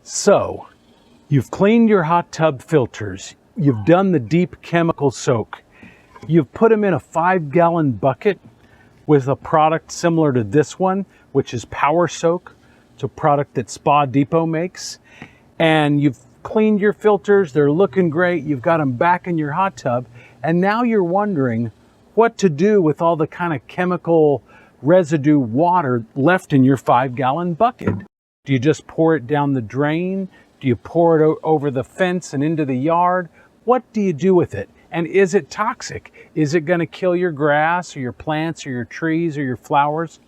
So, you've cleaned your hot tub filters, you've done the deep chemical soak, you've put them in a 5-gallon bucket with a product similar to this one, which is Power Soak. It's a product that Spa Depot makes. And you've cleaned your filters, they're looking great, you've got them back in your hot tub, and now you're wondering what to do with all the kind of chemical residue water left in your 5-gallon bucket. Do you just pour it down the drain? Do you pour it over the fence and into the yard? What do you do with it? And is it toxic? Is it going to kill your grass or your plants or your trees or your flowers?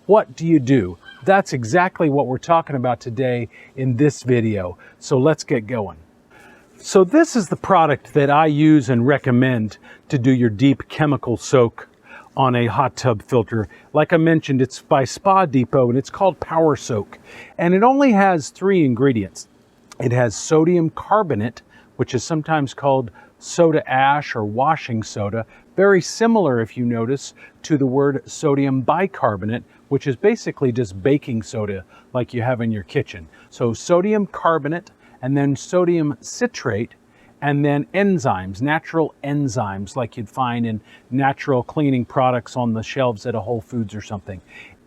What do you do? That's exactly what we're talking about today in this video. So let's get going. So this is the product that I use and recommend to do your deep chemical soak on a hot tub filter. Like I mentioned, it's by Spa Depot and it's called Power Soak. And it only has 3 ingredients. It has sodium carbonate, which is sometimes called soda ash or washing soda. Very similar, if you notice, to the word sodium bicarbonate, which is basically just baking soda like you have in your kitchen. So sodium carbonate, and then sodium citrate, and then enzymes, natural enzymes like you'd find in natural cleaning products on the shelves at a Whole Foods or something.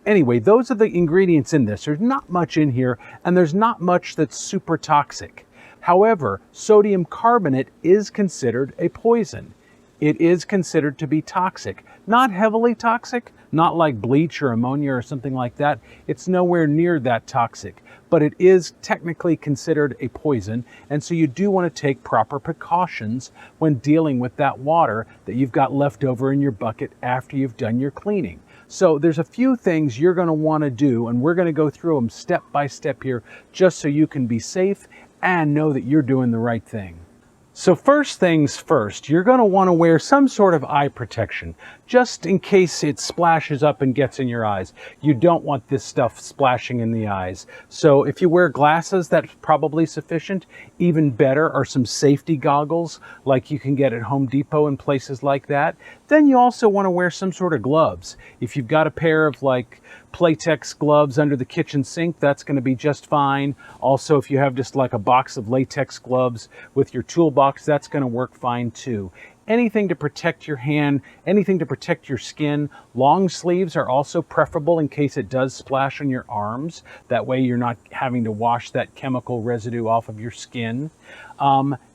Anyway, those are the ingredients in this. There's not much in here, and there's not much that's super toxic. However, sodium carbonate is considered a poison. It is considered to be toxic. Not heavily toxic, not like bleach or ammonia or something like that. It's nowhere near that toxic, but it is technically considered a poison, and so you do want to take proper precautions when dealing with that water that you've got left over in your bucket after you've done your cleaning. So there's a few things you're going to want to do, and we're going to go through them step by step here just so you can be safe and know that you're doing the right thing. So first things first, you're going to want to wear some sort of eye protection, just in case it splashes up and gets in your eyes. You don't want this stuff splashing in the eyes. So if you wear glasses, that's probably sufficient. Even better are some safety goggles, like you can get at Home Depot and places like that. Then you also want to wear some sort of gloves. If you've got a pair of like Playtex gloves under the kitchen sink, that's going to be just fine. Also, if you have just like a box of latex gloves with your toolbox, that's going to work fine too. Anything to protect your hand, anything to protect your skin. Long sleeves are also preferable in case it does splash on your arms. That way you're not having to wash that chemical residue off of your skin.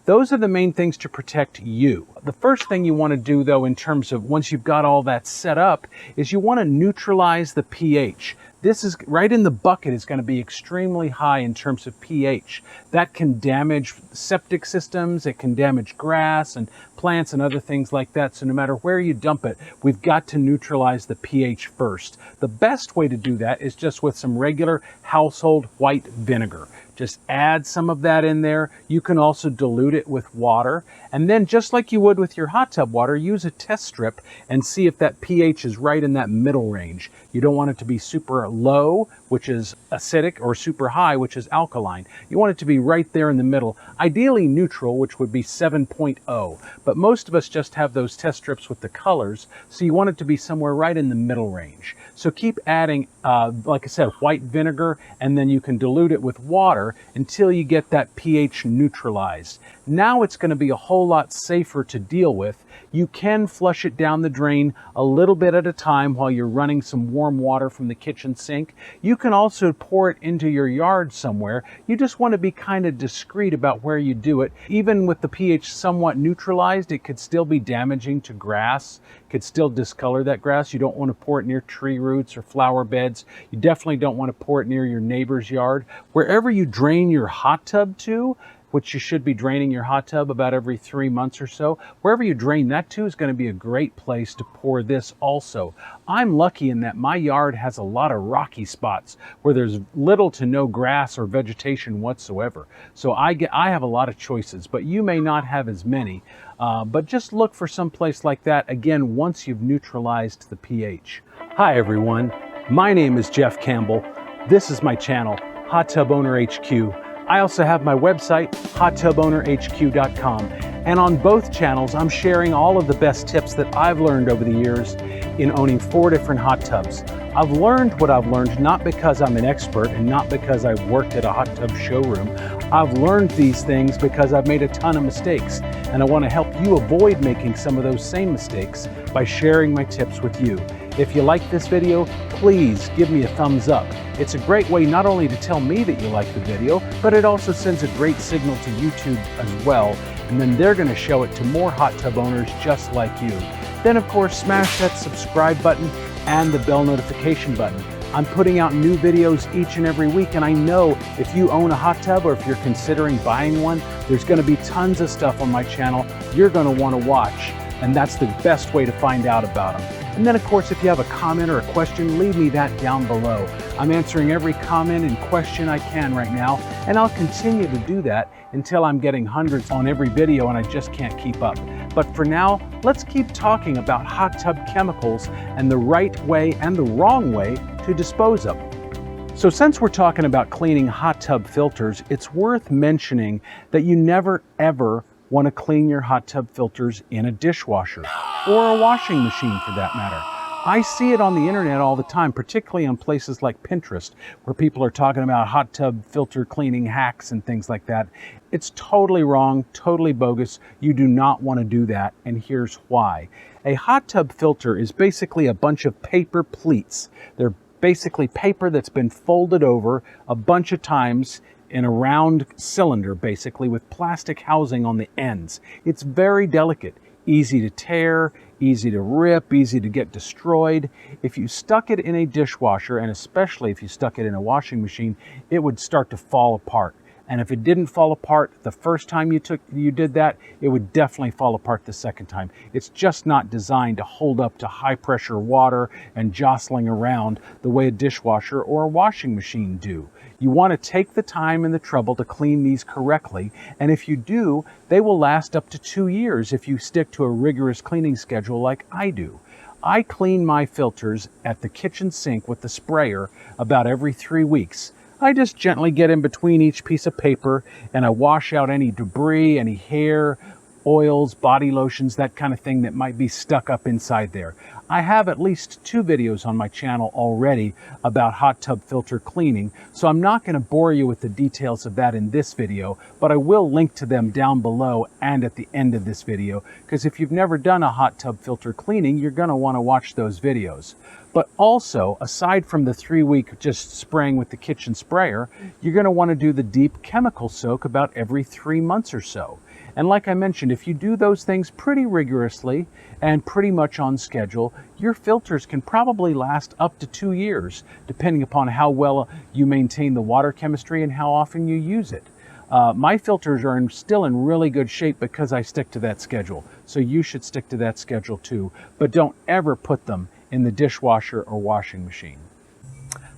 Those are the main things to protect you. The first thing you want to do, though, in terms of once you've got all that set up, is you want to neutralize the pH. This is right in the bucket is going to be extremely high in terms of pH. That can damage septic systems, it can damage grass and plants and other things like that. So no matter where you dump it, we've got to neutralize the pH first. The best way to do that is just with some regular household white vinegar. Just add some of that in there. You can also dilute it with water. And then just like you would with your hot tub water, use a test strip and see if that pH is right in that middle range. You don't want it to be super low, which is acidic, or super high, which is alkaline. You want it to be right there in the middle. Ideally neutral, which would be 7.0. But most of us just have those test strips with the colors, so you want it to be somewhere right in the middle range. So keep adding, like I said, white vinegar, and then you can dilute it with water until you get that pH neutralized. Now it's going to be a whole lot safer to deal with. You can flush it down the drain a little bit at a time while you're running some warm water from the kitchen sink. You can also pour it into your yard somewhere. You just want to be kind of discreet about where you do it. Even with the pH somewhat neutralized, it could still be damaging to grass. It could still discolor that grass. You don't want to pour it near tree roots or flower beds. You definitely don't want to pour it near your neighbor's yard. Wherever you drain your hot tub to, which you should be draining your hot tub about every 3 months or so. Wherever you drain that to is going to be a great place to pour this also. I'm lucky in that my yard has a lot of rocky spots where there's little to no grass or vegetation whatsoever. So I have a lot of choices, but you may not have as many. But just look for some place like that, again, once you've neutralized the pH. Hi everyone, my name is Jeff Campbell. This is my channel, Hot Tub Owner HQ. I also have my website, hottubownerhq.com, and on both channels I'm sharing all of the best tips that I've learned over the years in owning 4 different hot tubs. I've learned what I've learned not because I'm an expert and not because I've worked at a hot tub showroom. I've learned these things because I've made a ton of mistakes, and I want to help you avoid making some of those same mistakes by sharing my tips with you. If you like this video, please give me a thumbs up. It's a great way not only to tell me that you like the video, but it also sends a great signal to YouTube as well, and then they're going to show it to more hot tub owners just like you. Then of course, smash that subscribe button and the bell notification button. I'm putting out new videos each and every week, and I know if you own a hot tub or if you're considering buying one, there's going to be tons of stuff on my channel you're going to want to watch, and that's the best way to find out about them. And then of course, if you have a comment or a question, leave me that down below. I'm answering every comment and question I can right now, and I'll continue to do that until I'm getting hundreds on every video and I just can't keep up. But for now, let's keep talking about hot tub chemicals and the right way and the wrong way to dispose of them. So since we're talking about cleaning hot tub filters, it's worth mentioning that you never ever want to clean your hot tub filters in a dishwasher or a washing machine for that matter. I see it on the internet all the time, particularly on places like Pinterest, where people are talking about hot tub filter cleaning hacks and things like that. It's totally wrong, totally bogus. You do not want to do that, and here's why. A hot tub filter is basically a bunch of paper pleats. They're basically paper that's been folded over a bunch of times in a round cylinder, basically, with plastic housing on the ends. It's very delicate, easy to tear, easy to rip, easy to get destroyed. If you stuck it in a dishwasher, and especially if you stuck it in a washing machine, it would start to fall apart. And if it didn't fall apart the first time you did that, it would definitely fall apart the second time. It's just not designed to hold up to high pressure water and jostling around the way a dishwasher or a washing machine do. You want to take the time and the trouble to clean these correctly, and if you do, they will last up to 2 years if you stick to a rigorous cleaning schedule like I do. I clean my filters at the kitchen sink with the sprayer about every 3 weeks. I just gently get in between each piece of paper and I wash out any debris, any hair, oils, body lotions, that kind of thing that might be stuck up inside there. I have at least 2 videos on my channel already about hot tub filter cleaning, so I'm not going to bore you with the details of that in this video, but I will link to them down below and at the end of this video, because if you've never done a hot tub filter cleaning, you're going to want to watch those videos. But also, aside from the 3-week just spraying with the kitchen sprayer, you're going to want to do the deep chemical soak about every 3 months or so. And like I mentioned, if you do those things pretty rigorously and pretty much on schedule, your filters can probably last up to 2 years, depending upon how well you maintain the water chemistry and how often you use it. My filters are still in really good shape because I stick to that schedule. So you should stick to that schedule too, but don't ever put them in the dishwasher or washing machine.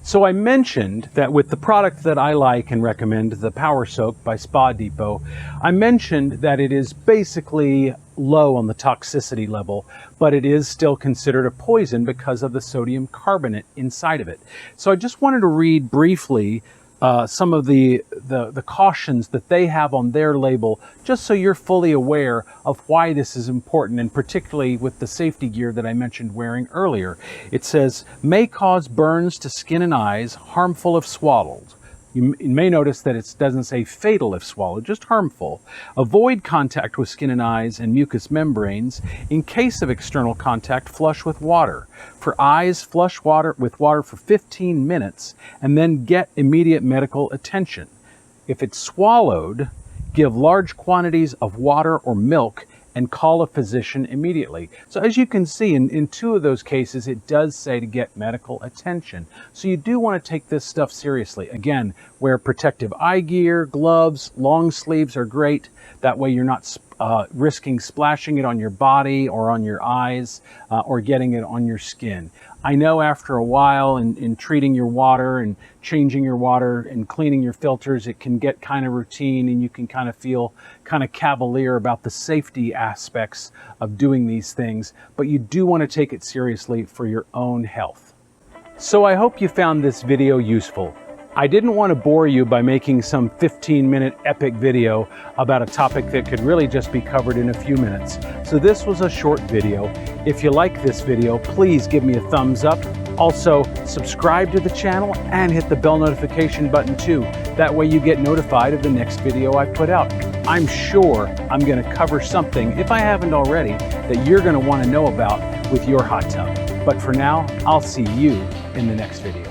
So I mentioned that with the product that I like and recommend, the Power Soak by Spa Depot, I mentioned that it is basically low on the toxicity level, but it is still considered a poison because of the sodium carbonate inside of it. So I just wanted to read briefly some of the cautions that they have on their label, just so you're fully aware of why this is important, and particularly with the safety gear that I mentioned wearing earlier. It says, may cause burns to skin and eyes, harmful if swallowed. You may notice that it doesn't say fatal if swallowed, just harmful. Avoid contact with skin and eyes and mucous membranes. In case of external contact, flush with water. For eyes, flush with water for 15 minutes and then get immediate medical attention. If it's swallowed, give large quantities of water or milk and call a physician immediately. So as you can see, in 2 of those cases, it does say to get medical attention. So you do want to take this stuff seriously. Again, wear protective eye gear, gloves, long sleeves are great. That way you're not risking splashing it on your body or on your eyes or getting it on your skin. I know after a while in treating your water and changing your water and cleaning your filters, it can get kind of routine and you can kind of feel kind of cavalier about the safety aspects of doing these things, but you do want to take it seriously for your own health. So I hope you found this video useful. I didn't want to bore you by making some 15-minute epic video about a topic that could really just be covered in a few minutes. So this was a short video. If you like this video, please give me a thumbs up. Also, subscribe to the channel and hit the bell notification button too. That way you get notified of the next video I put out. I'm sure I'm going to cover something, if I haven't already, that you're going to want to know about with your hot tub. But for now, I'll see you in the next video.